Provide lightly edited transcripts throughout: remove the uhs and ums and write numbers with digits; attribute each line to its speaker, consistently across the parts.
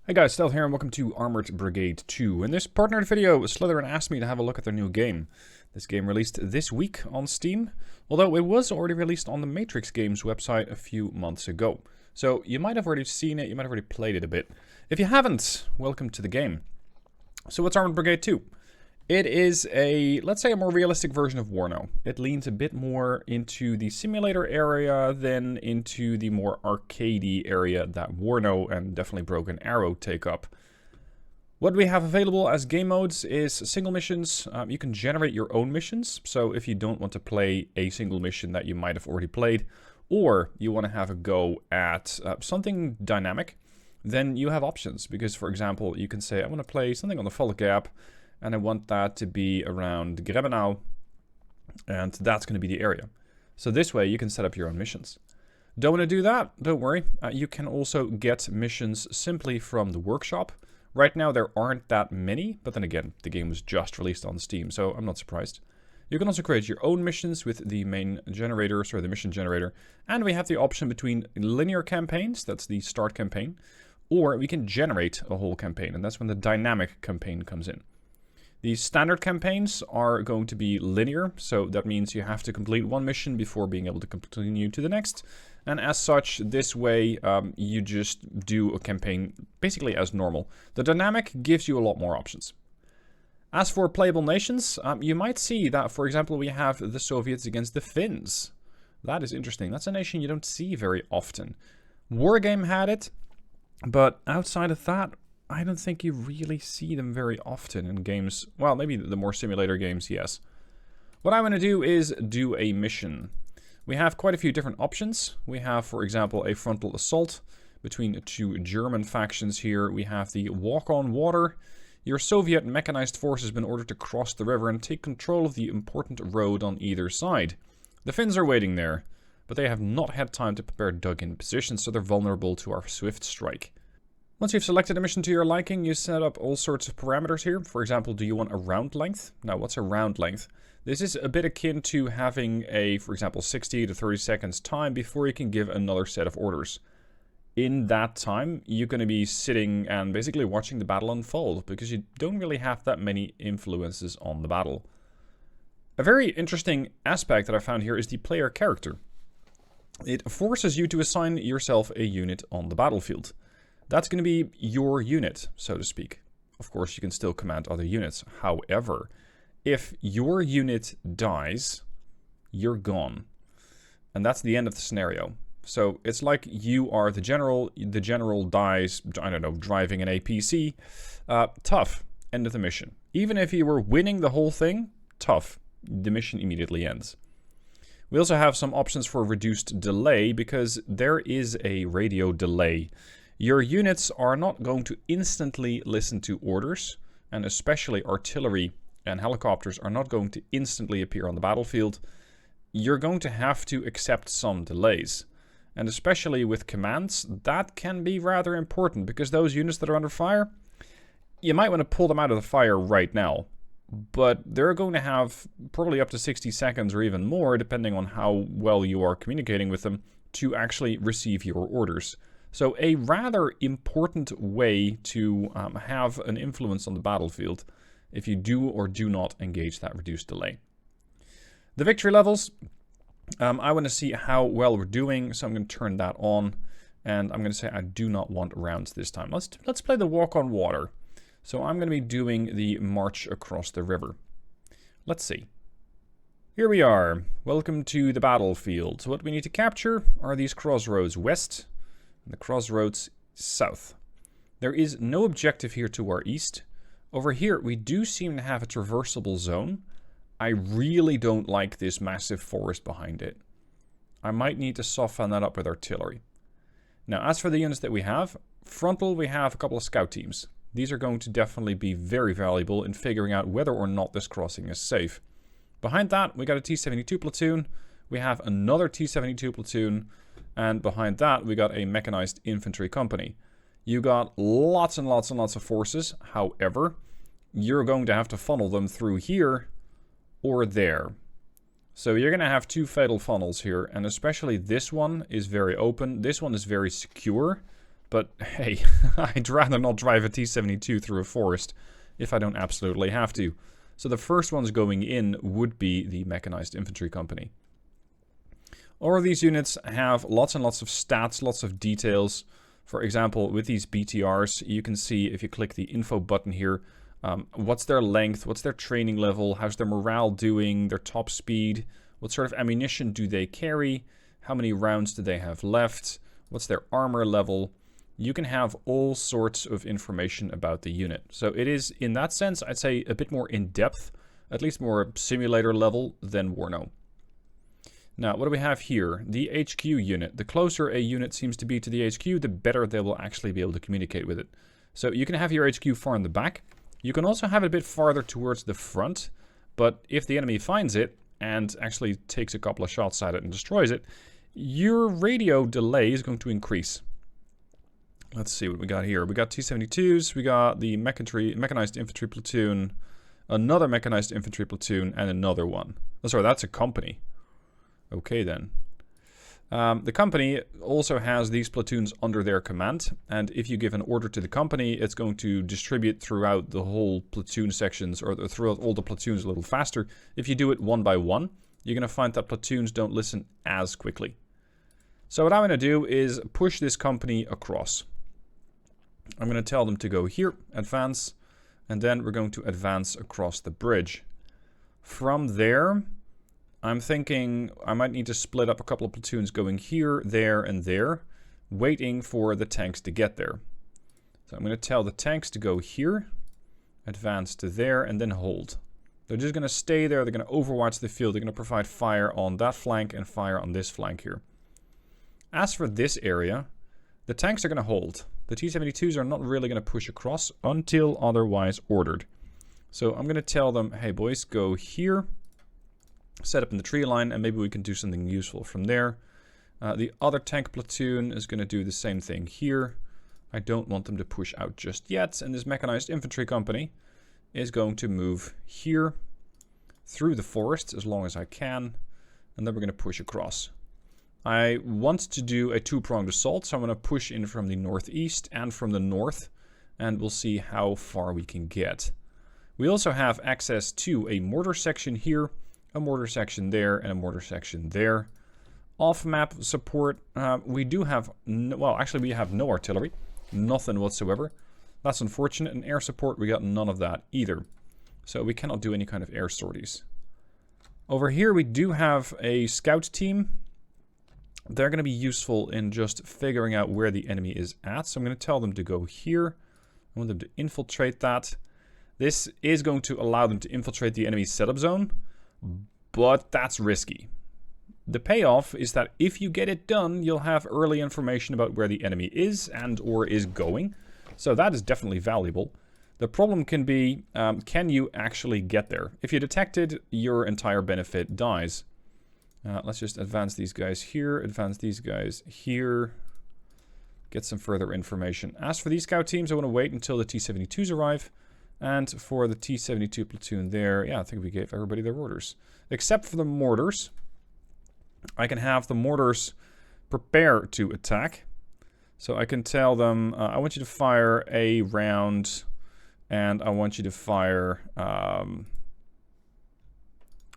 Speaker 1: Hey guys, Stealth here and welcome to Armored Brigade 2. In this partnered video, Slytherin asked me to have a look at their new game. This game released this week on Steam, although it was already released on the Matrix Games website a few months ago. So you might have already seen it, you might have already played it a bit. If you haven't, welcome to the game. So what's Armored Brigade 2? It is let's say a more realistic version of Warno. It leans a bit more into the simulator area than into the more arcadey area that Warno and definitely Broken Arrow take up. What we have available as game modes is single missions. You can generate your own missions, so if you don't want to play a single mission that you might have already played, or you want to have a go at something dynamic, then you have options. Because, for example, you can say, I want to play something on the Fall Gap, and I want that to be around Grebenau, and that's going to be the area. So this way you can set up your own missions. Don't want to do that? Don't worry. You can also get missions simply from the workshop. Right now there aren't that many, but then again, the game was just released on Steam, so I'm not surprised. You can also create your own missions with the main generator, sorry, the mission generator, and we have the option between linear campaigns, that's the start campaign, or we can generate a whole campaign, and that's when the dynamic campaign comes in. The standard campaigns are going to be linear, so that means you have to complete one mission before being able to continue to the next. And as such, this way, you just do a campaign basically as normal. The dynamic gives you a lot more options. As for playable nations, you might see that, for example, we have the Soviets against the Finns. That is interesting. That's a nation you don't see very often. Wargame had it, but outside of that, I don't think you really see them very often in games. Well, maybe the more simulator games, yes. What I want to do is do a mission. We have quite a few different options. We have, for example, a frontal assault between two German factions here. We have the walk on water. Your Soviet mechanized force has been ordered to cross the river and take control of the important road on either side. The Finns are waiting there, but they have not had time to prepare dug-in positions, so they're vulnerable to our swift strike. Once you've selected a mission to your liking, you set up all sorts of parameters here. For example, do you want a round length? Now, what's a round length? This is a bit akin to having a, for example, 60 to 30 seconds time before you can give another set of orders. In that time, you're going to be sitting and basically watching the battle unfold, because you don't really have that many influences on the battle. A very interesting aspect that I found here is the player character. It forces you to assign yourself a unit on the battlefield. That's going to be your unit, so to speak. Of course, you can still command other units. However, if your unit dies, you're gone. And that's the end of the scenario. So it's like you are the general dies, I don't know, driving an APC. Tough. End of the mission. Even if you were winning the whole thing, tough. The mission immediately ends. We also have some options for reduced delay, because there is a radio delay. Your units are not going to instantly listen to orders, and especially artillery and helicopters are not going to instantly appear on the battlefield. You're going to have to accept some delays. And especially with commands, that can be rather important, because those units that are under fire, you might want to pull them out of the fire right now. But they're going to have probably up to 60 seconds or even more, depending on how well you are communicating with them, to actually receive your orders. So a rather important way to have an influence on the battlefield if you do or do not engage that reduced delay. The victory levels, I want to see how well we're doing, so I'm going to turn that on, and I'm going to say I do not want rounds this time. Let's play the walk on water. So I'm going to be doing the march across the river. Let's see. Here we are. Welcome to the battlefield. So what we need to capture are these crossroads west, the crossroads south. There is no objective here to our east. Over here, we do seem to have a traversable zone. I really don't like this massive forest behind it. I might need to soften that up with artillery. Now, as for the units that we have, frontal, we have a couple of scout teams. These are going to definitely be very valuable in figuring out whether or not this crossing is safe. Behind that, we got a T-72 platoon. We have another T-72 platoon. And behind that, we got a mechanized infantry company. You got lots and lots and lots of forces. However, you're going to have to funnel them through here or there. So you're going to have two fatal funnels here. And especially this one is very open. This one is very secure. But hey, I'd rather not drive a T-72 through a forest if I don't absolutely have to. So the first ones going in would be the Mechanized Infantry Company. All of these units have lots and lots of stats, lots of details. For example, with these BTRs, you can see if you click the info button here, what's their length, what's their training level, how's their morale doing, their top speed, what sort of ammunition do they carry, how many rounds do they have left, what's their armor level. You can have all sorts of information about the unit. So it is, in that sense, I'd say a bit more in-depth, at least more simulator level than Warno. Now, what do we have here? The HQ unit. The closer a unit seems to be to the HQ, the better they will actually be able to communicate with it. So you can have your HQ far in the back. You can also have it a bit farther towards the front. But if the enemy finds it and actually takes a couple of shots at it and destroys it, your radio delay is going to increase. Let's see what we got here. We got T-72s, we got the Mechanized Infantry Platoon, another Mechanized Infantry Platoon, and another one. Oh, sorry, that's a company. Okay then. The company also has these platoons under their command, and if you give an order to the company, it's going to distribute throughout the whole platoon sections, or throughout all the platoons a little faster. If you do it one by one, you're going to find that platoons don't listen as quickly. So what I'm going to do is push this company across. I'm going to tell them to go here, advance, and then we're going to advance across the bridge. From there, I'm thinking I might need to split up a couple of platoons going here, there, and there, waiting for the tanks to get there. So I'm going to tell the tanks to go here, advance to there, and then hold. They're just going to stay there, they're going to overwatch the field, they're going to provide fire on that flank and fire on this flank here. As for this area, the tanks are going to hold. The T-72s are not really going to push across until otherwise ordered. So I'm going to tell them, hey boys, go here, set up in the tree line, and maybe we can do something useful from there. The other tank platoon is going to do the same thing here. I don't want them to push out just yet, and this Mechanized Infantry Company is going to move here through the forest as long as I can, and then we're going to push across. I want to do a two-pronged assault, so I'm going to push in from the northeast and from the north, and we'll see how far we can get. We also have access to a mortar section here, a mortar section there, and a mortar section there. Off-map support, we do have, well, actually we have no artillery, nothing whatsoever. That's unfortunate, and air support, we got none of that either. So we cannot do any kind of air sorties. Over here we do have a scout team. They're going to be useful in just figuring out where the enemy is at. So I'm going to tell them to go here. I want them to infiltrate that. This is going to allow them to infiltrate the enemy setup zone, but that's risky. The payoff is that if you get it done, you'll have early information about where the enemy is and or is going. So that is definitely valuable. The problem can be, can you actually get there? If you detect it, your entire benefit dies. Let's just advance these guys here, advance these guys here, get some further information. As for these scout teams, I want to wait until the T-72s arrive. And for the T-72 platoon there, yeah, I think we gave everybody their orders. Except for the mortars. I can have the mortars prepare to attack. So I can tell them, I want you to fire a round, and I want you to fire...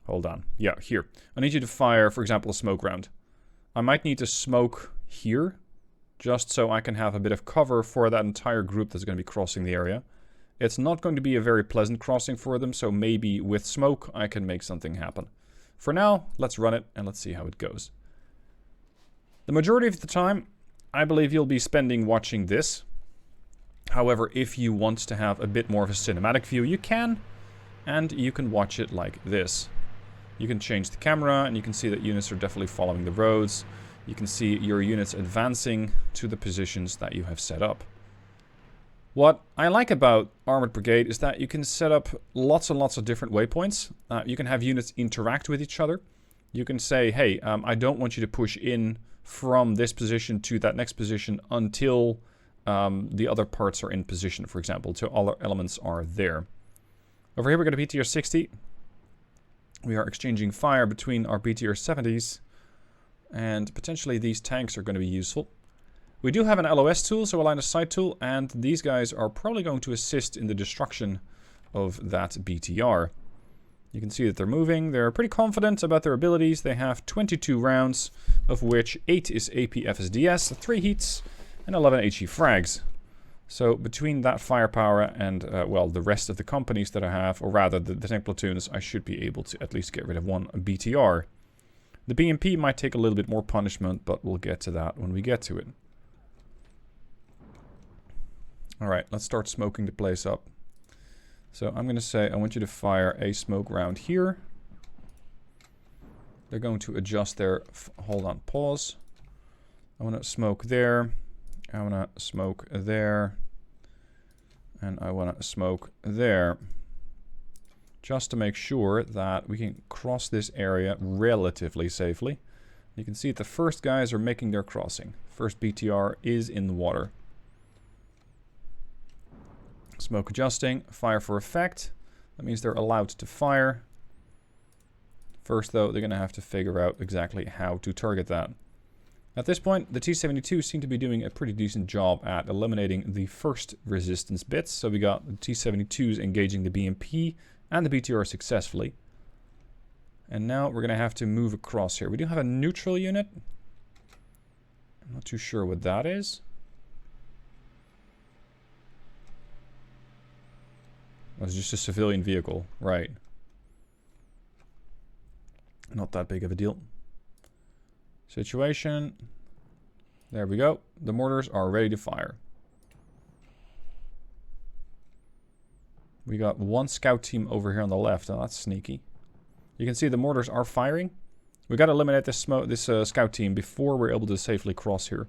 Speaker 1: hold on. Yeah, here. I need you to fire, for example, a smoke round. I might need to smoke here, just so I can have a bit of cover for that entire group that's going to be crossing the area. It's not going to be a very pleasant crossing for them, so maybe with smoke I can make something happen. For now, let's run it and let's see how it goes. The majority of the time, I believe you'll be spending watching this. However, if you want to have a bit more of a cinematic view, you can. And you can watch it like this. You can change the camera and you can see that units are definitely following the roads. You can see your units advancing to the positions that you have set up. What I like about Armored Brigade is that you can set up lots and lots of different waypoints. You can have units interact with each other. You can say, hey, I don't want you to push in from this position to that next position until the other parts are in position, for example, until all our elements are there. Over here, we're going to BTR 60. We are exchanging fire between our BTR 70s, and potentially these tanks are going to be useful. We do have an LOS tool, so a line of sight tool, and these guys are probably going to assist in the destruction of that BTR. You can see that they're moving. They're pretty confident about their abilities. They have 22 rounds, of which 8 is AP FSDS, 3 heats, and 11 HE frags. So between that firepower and, well, the rest of the companies that I have, or rather the tank platoons, I should be able to at least get rid of one BTR. The BMP might take a little bit more punishment, but we'll get to that when we get to it. Alright, let's start smoking the place up. So I'm going to say I want you to fire a smoke round here. They're going to adjust their... hold on, pause. I want to smoke there. I want to smoke there. And I want to smoke there. Just to make sure that we can cross this area relatively safely. You can see that the first guys are making their crossing. First BTR is in the water. Smoke adjusting, fire for effect. That means they're allowed to fire. First though, they're going to have to figure out exactly how to target that. At this point, the T-72 seem to be doing a pretty decent job at eliminating the first resistance bits. So we got the T-72s engaging the BMP and the BTR successfully. And now we're going to have to move across here. We do have a neutral unit. I'm not too sure what that is. It's just a civilian vehicle, right. Not that big of a deal. Situation. There we go. The mortars are ready to fire. We got one scout team over here on the left. Oh, that's sneaky. You can see the mortars are firing. We got to eliminate this scout team before we're able to safely cross here.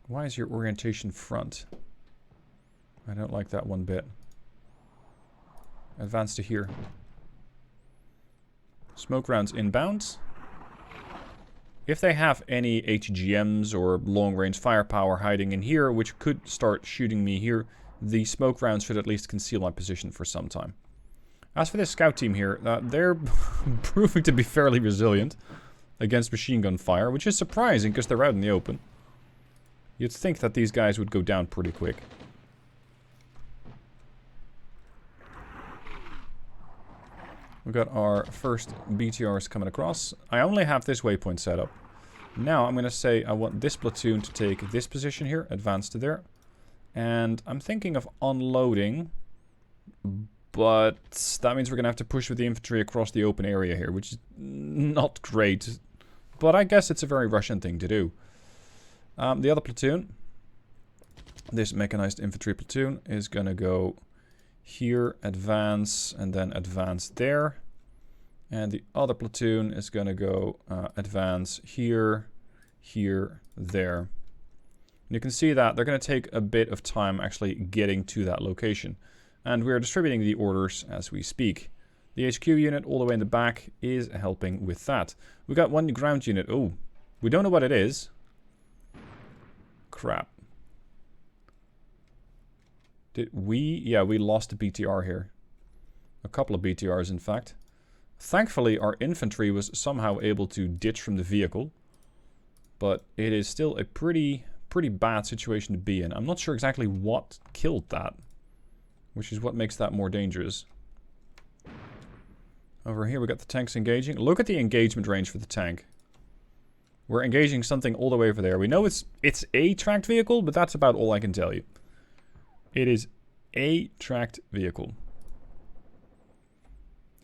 Speaker 1: Why is your orientation front? I don't like that one bit. Advance to here. Smoke rounds inbound. If they have any HGMs or long-range firepower hiding in here, which could start shooting me here, the smoke rounds should at least conceal my position for some time. As for this scout team here, they're proving to be fairly resilient against machine gun fire, which is surprising because they're out in the open. You'd think that these guys would go down pretty quick. We got our first BTRs coming across. I only have this waypoint set up. Now I'm going to say I want this platoon to take this position here, advance to there. And I'm thinking of unloading, but that means we're going to have to push with the infantry across the open area here, which is not great. But I guess it's a very Russian thing to do. The other platoon, this mechanized infantry platoon, is going to go here, advance, and then advance there. And the other platoon is going to go advance here, here, there. And you can see that they're going to take a bit of time actually getting to that location. And we're distributing the orders as we speak. The HQ unit all the way in the back is helping with that. We got one ground unit. Oh, we don't know what it is. Crap. Did we? Yeah, we lost a BTR here. A couple of BTRs, in fact. Thankfully, our infantry was somehow able to ditch from the vehicle. But it is still a pretty bad situation to be in. I'm not sure exactly what killed that, which is what makes that more dangerous. Over here, we got the tanks engaging. Look at the engagement range for the tank. We're engaging something all the way over there. We know it's a tracked vehicle, but that's about all I can tell you. It is a tracked vehicle.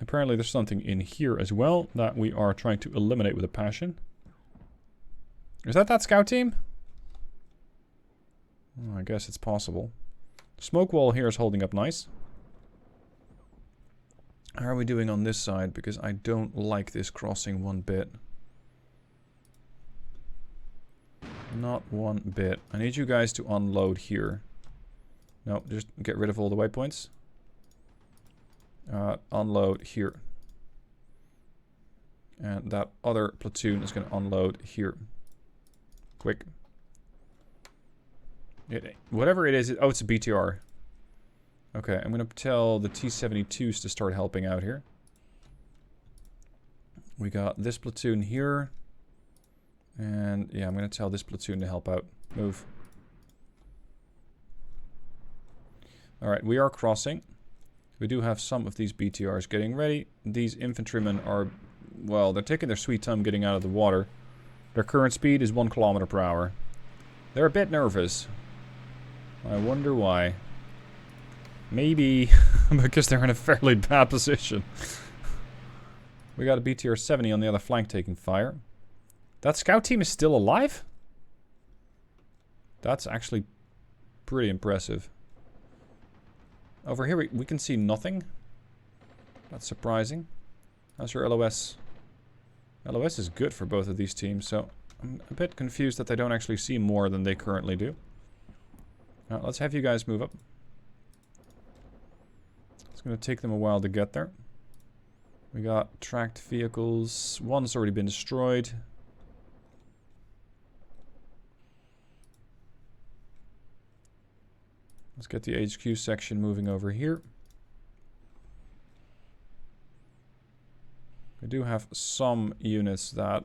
Speaker 1: Apparently there's something in here as well that we are trying to eliminate with a passion. Is that scout team? Oh, I guess it's possible. The smoke wall here is holding up nice. How are we doing on this side? Because I don't like this crossing one bit. Not one bit. I need you guys to unload here. No, just get rid of all the waypoints. Unload here. And that other platoon is going to unload here. Quick. Whatever it is, oh, it's a BTR. Okay, I'm going to tell the T-72s to start helping out here. We got this platoon here. And yeah, I'm going to tell this platoon to help out. Move. Alright, we are crossing. We do have some of these BTRs getting ready. These infantrymen are, well, they're taking their sweet time getting out of the water. Their current speed is 1 kilometer per hour. They're a bit nervous. I wonder why. Maybe because they're in a fairly bad position. We got a BTR 70 on the other flank taking fire. That scout team is still alive? That's actually pretty impressive. Over here we can see nothing. That's surprising. How's your LOS? LOS is good for both of these teams, so I'm a bit confused that they don't actually see more than they currently do. Let's have you guys move up. It's going to take them a while to get there. We got tracked vehicles. One's already been destroyed. Let's get the HQ section moving over here. We do have some units that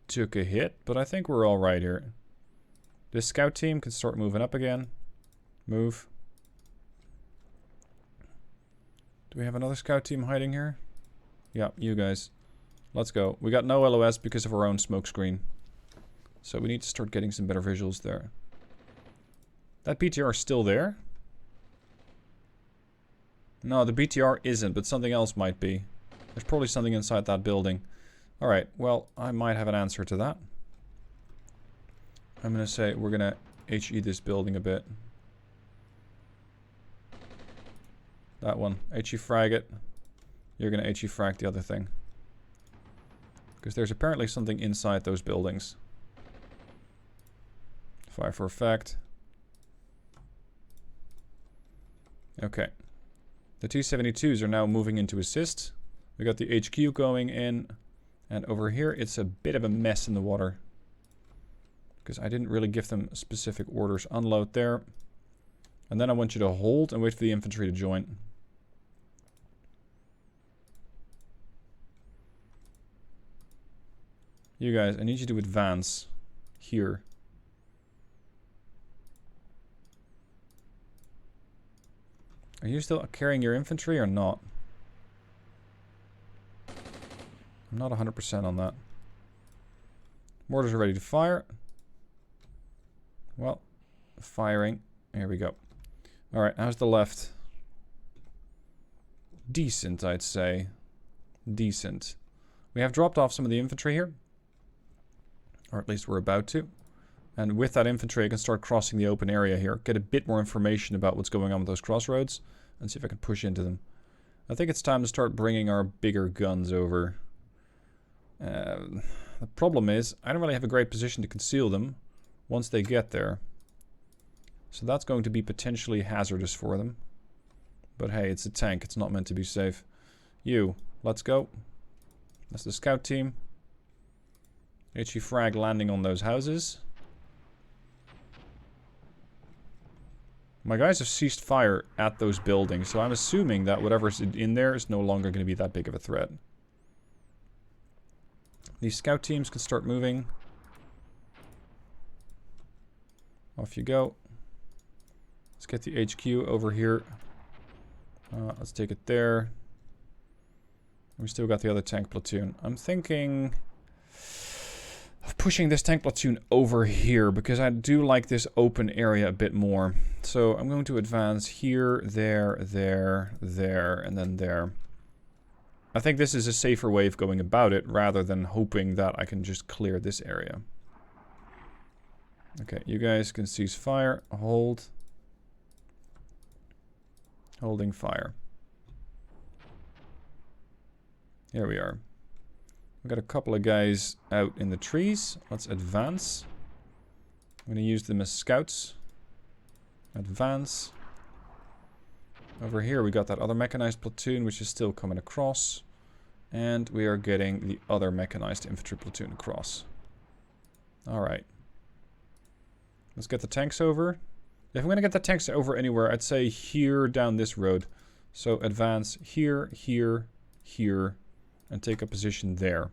Speaker 1: took a hit, but I think we're all right here. This scout team can start moving up again. Move. Do we have another scout team hiding here? Yeah, you guys. Let's go. We got no LOS because of our own smoke screen. So we need to start getting some better visuals there. That BTR is still there? No, the BTR isn't, but something else might be. There's probably something inside that building. Alright, well, I might have an answer to that. I'm going to say we're going to HE this building a bit. That one. HE frag it. You're going to HE frag the other thing. Because there's apparently something inside those buildings. Fire for effect. Okay. The T-72s are now moving into assist. We got the HQ going in. And over here, it's a bit of a mess in the water. Because I didn't really give them specific orders. Unload there. And then I want you to hold and wait for the infantry to join. You guys, I need you to advance here. Are you still carrying your infantry or not? I'm not 100% on that. Mortars are ready to fire. Well, firing. Here we go. Alright, how's the left? Decent, I'd say. Decent. We have dropped off some of the infantry here. Or at least we're about to. And with that infantry, I can start crossing the open area here. Get a bit more information about what's going on with those crossroads. And see if I can push into them. I think it's time to start bringing our bigger guns over. The problem is, I don't really have a great position to conceal them once they get there. So that's going to be potentially hazardous for them. But hey, it's a tank. It's not meant to be safe. You, let's go. That's the scout team. HE frag landing on those houses. My guys have ceased fire at those buildings, so I'm assuming that whatever's in there is no longer going to be that big of a threat. These scout teams can start moving. Off you go. Let's get the HQ over here. Let's take it there. We still got the other tank platoon. I'm thinking of pushing this tank platoon over here because I do like this open area a bit more. So I'm going to advance here, there, there, there, and then there. I think this is a safer way of going about it rather than hoping that I can just clear this area. Okay, you guys can cease fire. Hold. Holding fire. Here we are. We've got a couple of guys out in the trees. Let's advance. I'm going to use them as scouts. Advance. Over here we got that other mechanized platoon which is still coming across. And we are getting the other mechanized infantry platoon across. Alright. Let's get the tanks over. If I'm going to get the tanks over anywhere, I'd say here down this road. So advance here, here, here, and take a position there.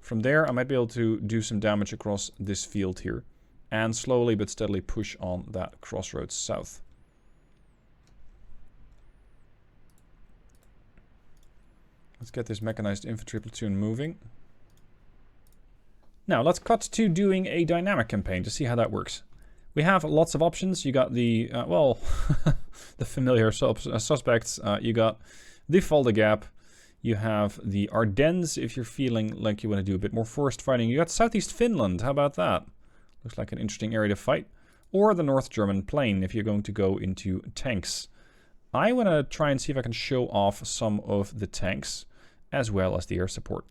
Speaker 1: From there, I might be able to do some damage across this field here. And slowly but steadily push on that crossroads south. Let's get this mechanized infantry platoon moving. Now, let's cut to doing a dynamic campaign to see how that works. We have lots of options. You got the, well, the familiar suspects. You got the Fulda Gap. You have the Ardennes if you're feeling like you want to do a bit more forest fighting. You got Southeast Finland. How about that? Looks like an interesting area to fight. Or the North German Plain if you're going to go into tanks. I want to try and see if I can show off some of the tanks as well as the air support.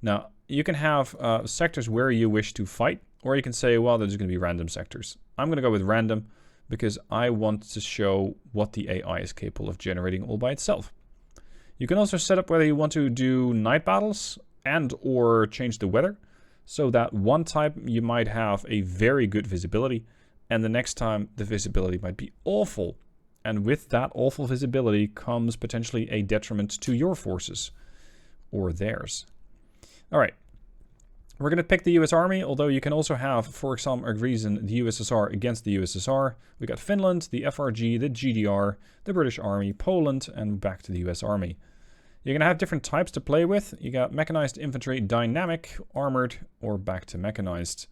Speaker 1: Now, you can have sectors where you wish to fight, or you can say, well, there's going to be random sectors. I'm going to go with random because I want to show what the AI is capable of generating all by itself. You can also set up whether you want to do night battles and or change the weather, so that one type you might have a very good visibility, and the next time the visibility might be awful. And with that awful visibility comes potentially a detriment to your forces or theirs. All right, we're going to pick the US Army, although you can also have, for some reason, the USSR against the USSR. We got Finland, the FRG, the GDR, the British Army, Poland, and back to the US Army. You're going to have different types to play with. You got mechanized infantry, dynamic, armored, or back to mechanized.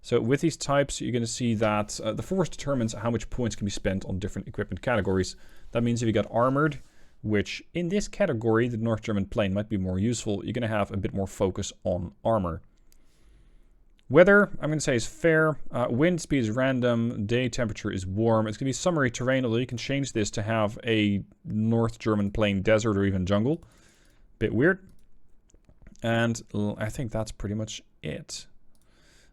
Speaker 1: So with these types, you're going to see that the force determines how much points can be spent on different equipment categories. That means if you got armored, which in this category, the North German Plain might be more useful, you're going to have a bit more focus on armor. Weather, I'm going to say, is fair. Wind speed is random. Day temperature is warm. It's going to be summery terrain, although you can change this to have a North German Plain desert or even jungle. Bit weird. And I think that's pretty much it.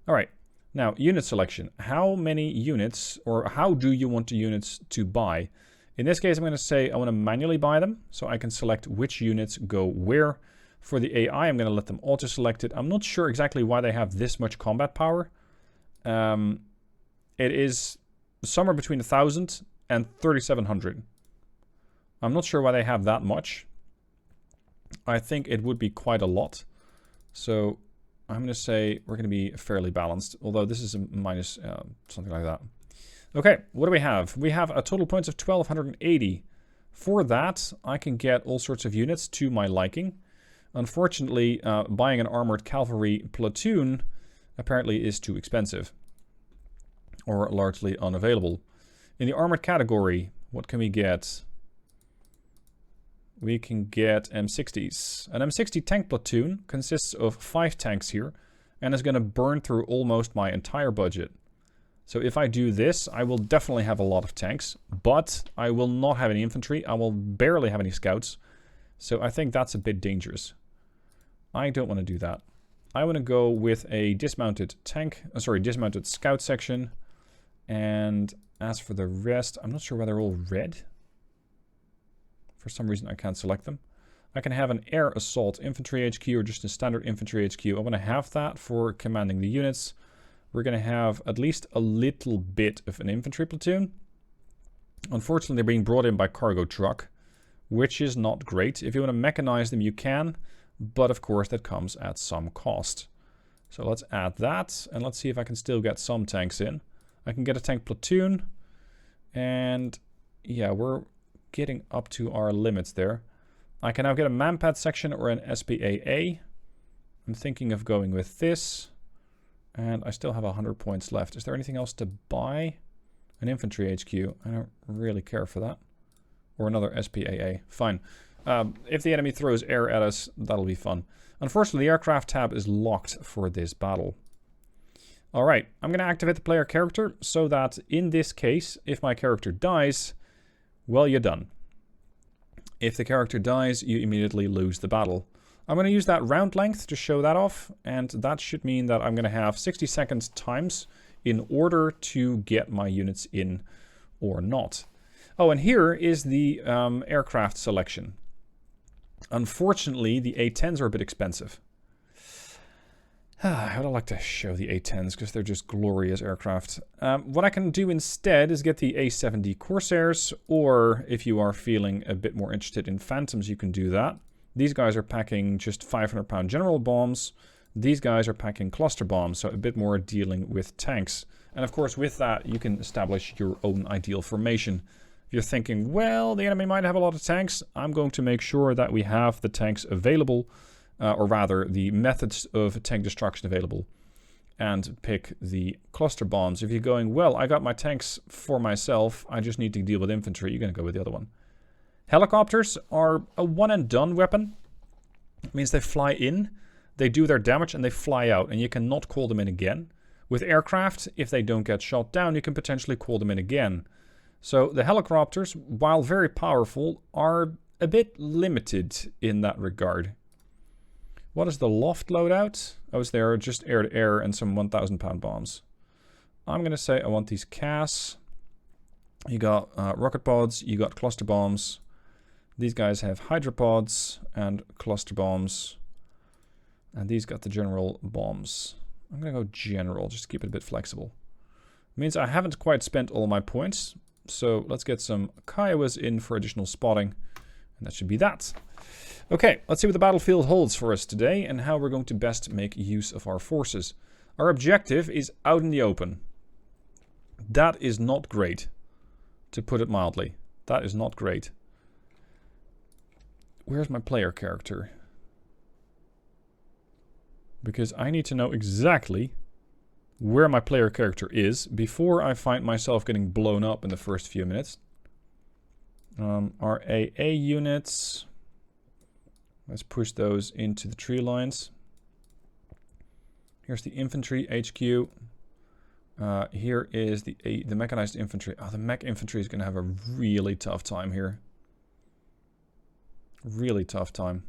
Speaker 1: All right. Now, unit selection. How many units, or how do you want the units to buy? In this case, I'm going to say I want to manually buy them, so I can select which units go where. For the AI, I'm going to let them auto-select it. I'm not sure exactly why they have this much combat power. It is somewhere between 1,000 and 3,700. I'm not sure why they have that much. I think it would be quite a lot. So I'm going to say we're going to be fairly balanced, although this is a minus something like that. Okay, what do we have? We have a total points of 1,280. For that, I can get all sorts of units to my liking. Unfortunately, buying an armored cavalry platoon apparently is too expensive, or largely unavailable. In the armored category, what can we get? We can get M60s. An M60 tank platoon consists of 5 tanks here, and is going to burn through almost my entire budget. So if I do this, I will definitely have a lot of tanks, but I will not have any infantry. I will barely have any scouts. So I think that's a bit dangerous. I don't want to do that. I want to go with a dismounted tank, dismounted scout section. And as for the rest, I'm not sure why they're all red. For some reason, I can't select them. I can have an air assault infantry HQ or just a standard infantry HQ. I want to have that for commanding the units. We're going to have at least a little bit of an infantry platoon. Unfortunately, they're being brought in by cargo truck, which is not great. If you want to mechanize them, you can. But of course, that comes at some cost. So let's add that. And let's see if I can still get some tanks in. I can get a tank platoon. And yeah, we're getting up to our limits there. I can now get a manpad section or an SPAA. I'm thinking of going with this. And I still have 100 points left. Is there anything else to buy? An infantry HQ. I don't really care for that. Or another SPAA. Fine. If the enemy throws air at us, that'll be fun. Unfortunately, the aircraft tab is locked for this battle. Alright, I'm going to activate the player character so that in this case, if my character dies, well, you're done. If the character dies, you immediately lose the battle. I'm going to use that round length to show that off, and that should mean that I'm going to have 60 seconds times in order to get my units in or not. Oh, and here is the aircraft selection. Unfortunately, the A-10s are a bit expensive. I would like to show the A-10s because they're just glorious aircraft. What I can do instead is get the A-70 Corsairs, or if you are feeling a bit more interested in Phantoms, you can do that. These guys are packing just 500-pound general bombs, These guys are packing cluster bombs, so a bit more dealing with tanks. And of course, with that, you can establish your own ideal formation. If you're thinking, well, the enemy might have a lot of tanks, I'm going to make sure that we have the tanks available, or rather, the methods of tank destruction available, and pick the cluster bombs. If you're going, well, I got my tanks for myself, I just need to deal with infantry, you're going to go with the other one. Helicopters are a one-and-done weapon. It means they fly in, they do their damage, and they fly out, and you cannot call them in again. With aircraft, if they don't get shot down, you can potentially call them in again. So the helicopters, while very powerful, are a bit limited in that regard. What is the loft loadout? Oh, it's there, just air-to-air and some 1,000-pound bombs. I'm going to say I want these CAS. You got rocket pods, you got cluster bombs. These guys have hydropods and cluster bombs. And these got the general bombs. I'm going to go general, just to keep it a bit flexible. It means I haven't quite spent all my points. So let's get some Kiowas in for additional spotting. And that should be that. Okay, let's see what the battlefield holds for us today and how we're going to best make use of our forces. Our objective is out in the open. That is not great, to put it mildly. That is not great. Where's my player character? Because I need to know exactly where my player character is before I find myself getting blown up in the first few minutes. Our AA units. Let's push those into the tree lines. Here's the infantry HQ. Here is the mechanized infantry. Oh, the mech infantry is going to have a really tough time here. Really tough time.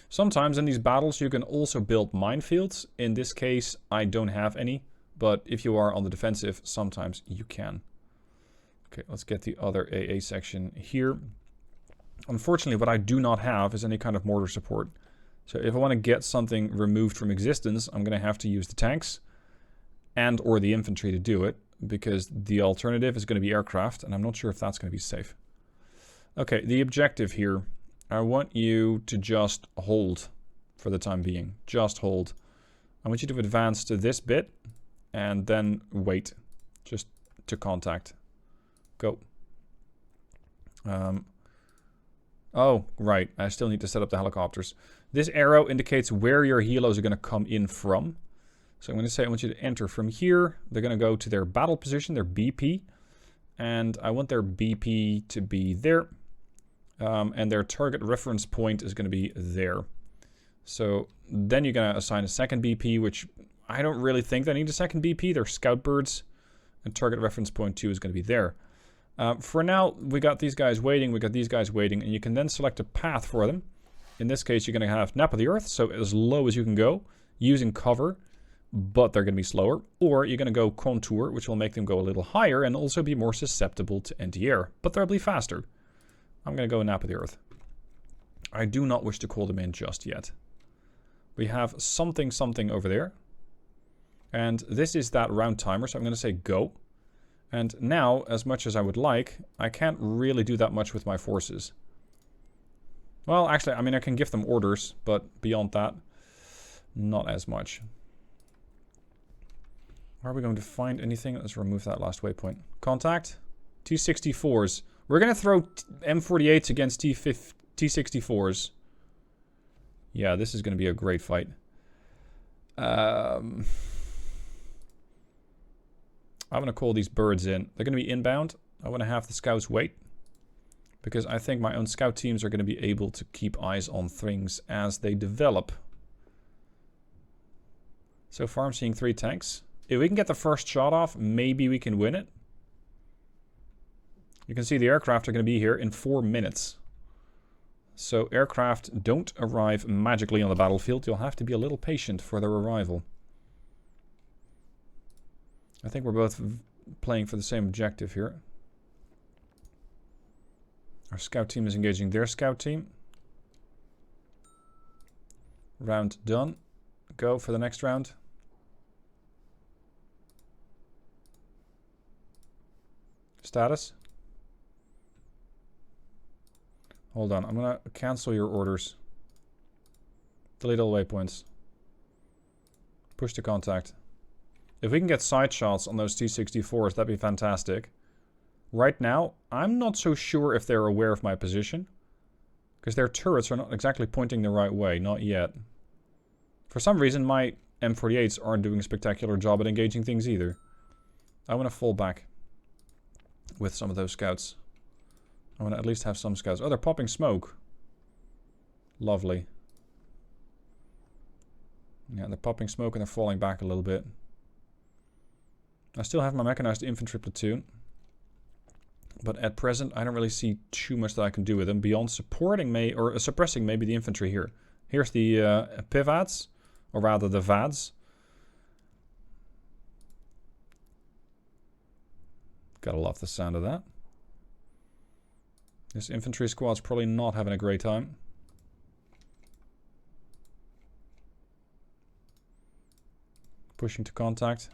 Speaker 1: Sometimes in these battles you can also build minefields. In this case, I don't have any. But if you are on the defensive, sometimes you can. Okay, let's get the other AA section here. Unfortunately, what I do not have is any kind of mortar support. So if I want to get something removed from existence, I'm going to have to use the tanks and or the infantry to do it, because the alternative is going to be aircraft, and I'm not sure if that's going to be safe. Okay, the objective here, I want you to just hold for the time being. Just hold. I want you to advance to this bit and then wait just to contact. Go. Oh, right. I still need to set up the helicopters. This arrow indicates where your helos are going to come in from. So I'm going to say I want you to enter from here. They're going to go to their battle position, their BP. And I want their BP to be there. And their target reference point is going to be there. So then you're going to assign a second BP, which I don't really think they need a second BP. They're scout birds. And target reference point 2 is going to be there. For now, we got these guys waiting, we got these guys waiting, and you can then select a path for them. In this case, you're going to have nap of the earth, so as low as you can go, using cover, but they're going to be slower. Or you're going to go contour, which will make them go a little higher and also be more susceptible to anti-air, but they'll be faster. I'm going to go nap of the earth. I do not wish to call them in just yet. We have something over there. And this is that round timer, so I'm going to say go. And now, as much as I would like, I can't really do that much with my forces. Well, actually, I mean, I can give them orders, but beyond that, not as much. Are we going to find anything? Let's remove that last waypoint. Contact. T-64s. We're going to throw M48s against T-64s. Yeah, this is going to be a great fight. I'm going to call these birds in. They're going to be inbound. I want to have the scouts wait, because I think my own scout teams are going to be able to keep eyes on things as they develop. So far I'm seeing 3 tanks. If we can get the first shot off, maybe we can win it. You can see the aircraft are going to be here in 4 minutes. So aircraft don't arrive magically on the battlefield. You'll have to be a little patient for their arrival. I think we're both playing for the same objective here. Our scout team is engaging their scout team. Round done. Go for the next round. Status. Hold on, I'm gonna cancel your orders. Delete all waypoints. Push to contact. If we can get side shots on those T-64s, that'd be fantastic. Right now, I'm not so sure if they're aware of my position. Because their turrets are not exactly pointing the right way. Not yet. For some reason, my M48s aren't doing a spectacular job at engaging things either. I want to fall back with some of those scouts. I want to at least have some scouts. Oh, they're popping smoke. Lovely. Yeah, they're popping smoke and they're falling back a little bit. I still have my mechanized infantry platoon. But at present, I don't really see too much that I can do with them beyond supporting or suppressing maybe the infantry here. Here's the PIVADs, or rather the VADs. Gotta love the sound of that. This infantry squad's probably not having a great time. Pushing to contact.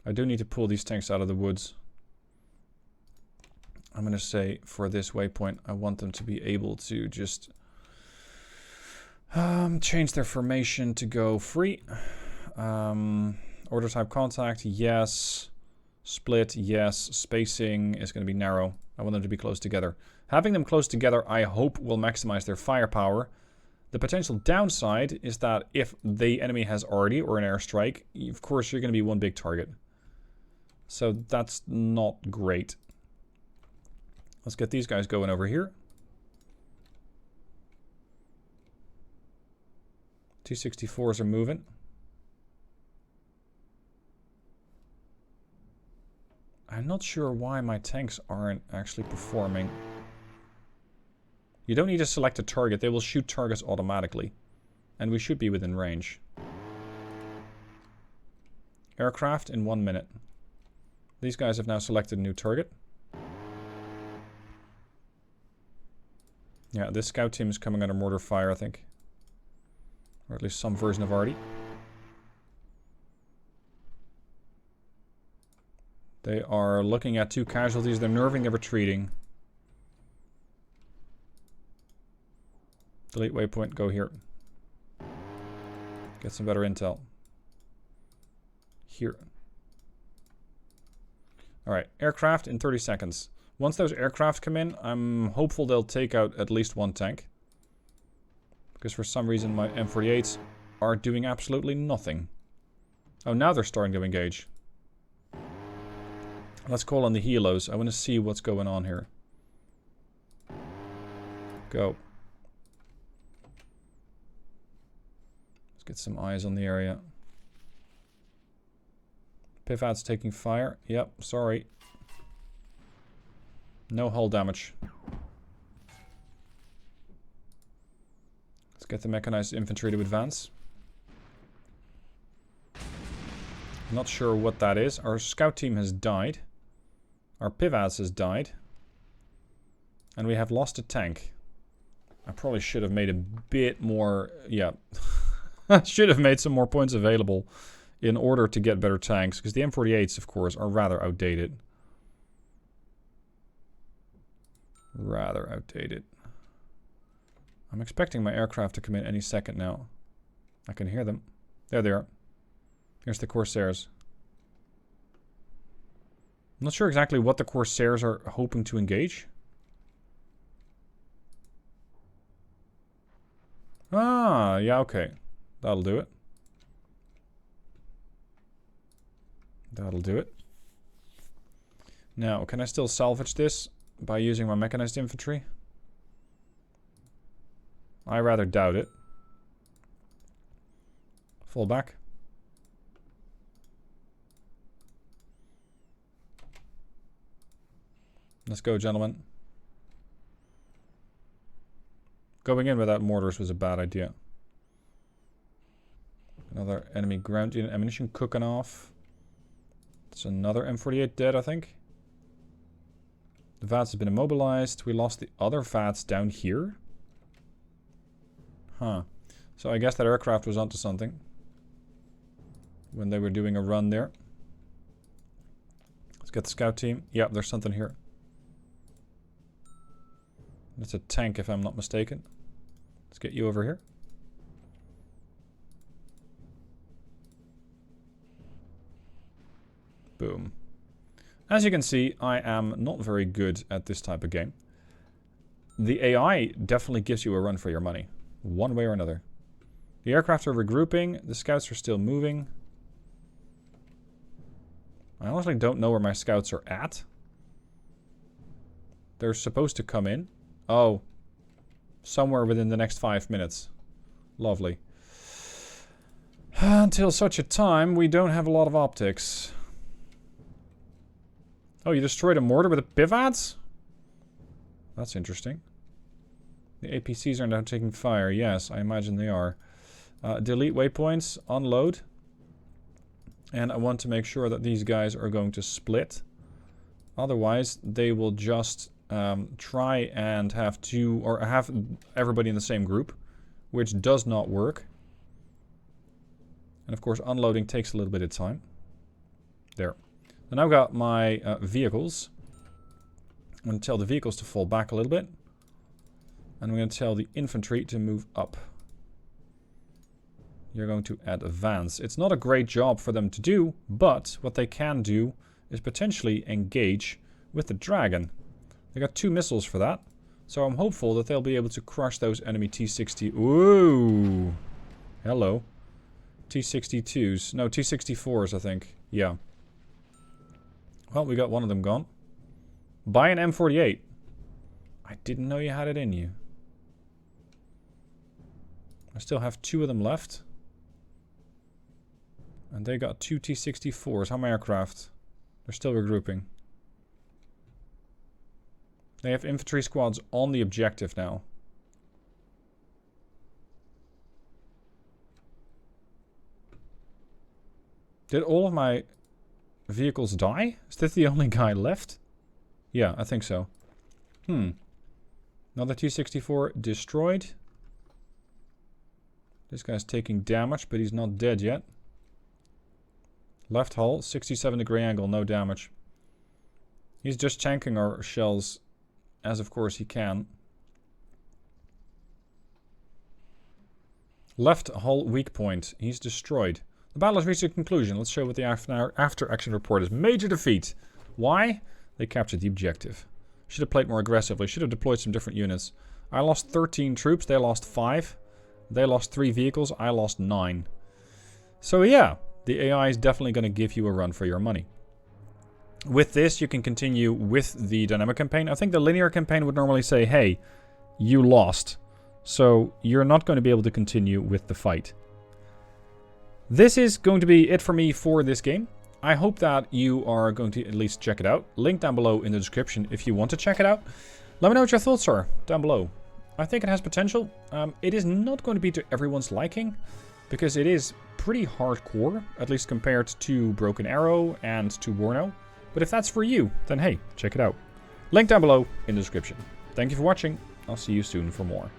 Speaker 1: I do need to pull these tanks out of the woods. I'm going to say for this waypoint, I want them to be able to just change their formation to go free. Order type contact, yes. Split, yes. Spacing is going to be narrow. I want them to be close together. Having them close together, I hope, will maximize their firepower. The potential downside is that if the enemy has arty or an airstrike, of course you're going to be one big target. So that's not great. Let's get these guys going over here. T-64s are moving. I'm not sure why my tanks aren't actually performing. You don't need to select a target. They will shoot targets automatically. And we should be within range. Aircraft in 1 minute. These guys have now selected a new target. Yeah, this scout team is coming under mortar fire, I think. Or at least some version of arty. They are looking at 2 casualties. They're nerving, they're retreating. Delete waypoint, go here. Get some better intel. Here. Alright, aircraft in 30 seconds. Once those aircraft come in, I'm hopeful they'll take out at least 1 tank. Because for some reason my M48s are doing absolutely nothing. Oh, now they're starting to engage. Let's call on the helos. I want to see what's going on here. Go. Let's get some eyes on the area. PIVAD's taking fire. Yep, sorry. No hull damage. Let's get the mechanized infantry to advance. Not sure what that is. Our scout team has died. Our PIVADs has died. And we have lost a tank. I probably should have made a bit more... Yeah. I should have made some more points available in order to get better tanks. Because the M48s, of course, are rather outdated. Rather outdated. I'm expecting my aircraft to come in any second now. I can hear them. There they are. Here's the Corsairs. I'm not sure exactly what the Corsairs are hoping to engage. Ah, yeah, okay. That'll do it. That'll do it. Now, can I still salvage this by using my mechanized infantry? I rather doubt it. Fall back. Let's go, gentlemen. Going in without mortars was a bad idea. Another enemy ground unit ammunition cooking off. It's another M48 dead, I think. The VATS have been immobilized. We lost the other VATS down here. Huh. So I guess that aircraft was onto something when they were doing a run there. Let's get the scout team. Yep, there's something here. It's a tank if I'm not mistaken. Let's get you over here. Boom. As you can see, I am not very good at this type of game. The AI definitely gives you a run for your money, one way or another. The aircraft are regrouping. The scouts are still moving. I honestly don't know where my scouts are at. They're supposed to come in. Oh. Somewhere within the next 5 minutes. Lovely. Until such a time, we don't have a lot of optics. Oh, you destroyed a mortar with a pivads? That's interesting. The APCs are now taking fire. Yes, I imagine they are. Delete waypoints. Unload. And I want to make sure that these guys are going to split. Otherwise, they will just try and have have everybody in the same group, which does not work. And of course, unloading takes a little bit of time. There. And I've got my vehicles. I'm going to tell the vehicles to fall back a little bit. And I'm going to tell the infantry to move up. You're going to advance. It's not a great job for them to do, but what they can do is potentially engage with the dragon. They got 2 missiles for that, so I'm hopeful that they'll be able to crush those enemy T-60. Ooh! Hello. T-62s. No, T-64s, I think. Yeah. Well, we got one of them gone. Buy an M48. I didn't know you had it in you. I still have 2 of them left. And they got 2 T-64s. How many aircraft? They're still regrouping. They have infantry squads on the objective now. Did all of my vehicles die? Is this the only guy left? Yeah, I think so. Another T-64 destroyed. This guy's taking damage, but he's not dead yet. Left hull, 67-degree angle, no damage. He's just tanking our shells, as of course he can. Left hull weak point, he's destroyed. The battle has reached a conclusion. Let's show what the after-action report is. Major defeat. Why? They captured the objective. Should have played more aggressively. Should have deployed some different units. I lost 13 troops. They lost 5. They lost 3 vehicles. I lost 9. So yeah, the AI is definitely going to give you a run for your money. With this, you can continue with the dynamic campaign. I think the linear campaign would normally say, hey, you lost. So you're not going to be able to continue with the fight. This is going to be it for me for this game. I hope that you are going to at least check it out. Link down below in the description if you want to check it out. Let me know what your thoughts are down below. I think it has potential. It is not going to be to everyone's liking, because it is pretty hardcore, at least compared to Broken Arrow and to Warno. But if that's for you, then hey, check it out. Link down below in the description. Thank you for watching. I'll see you soon for more.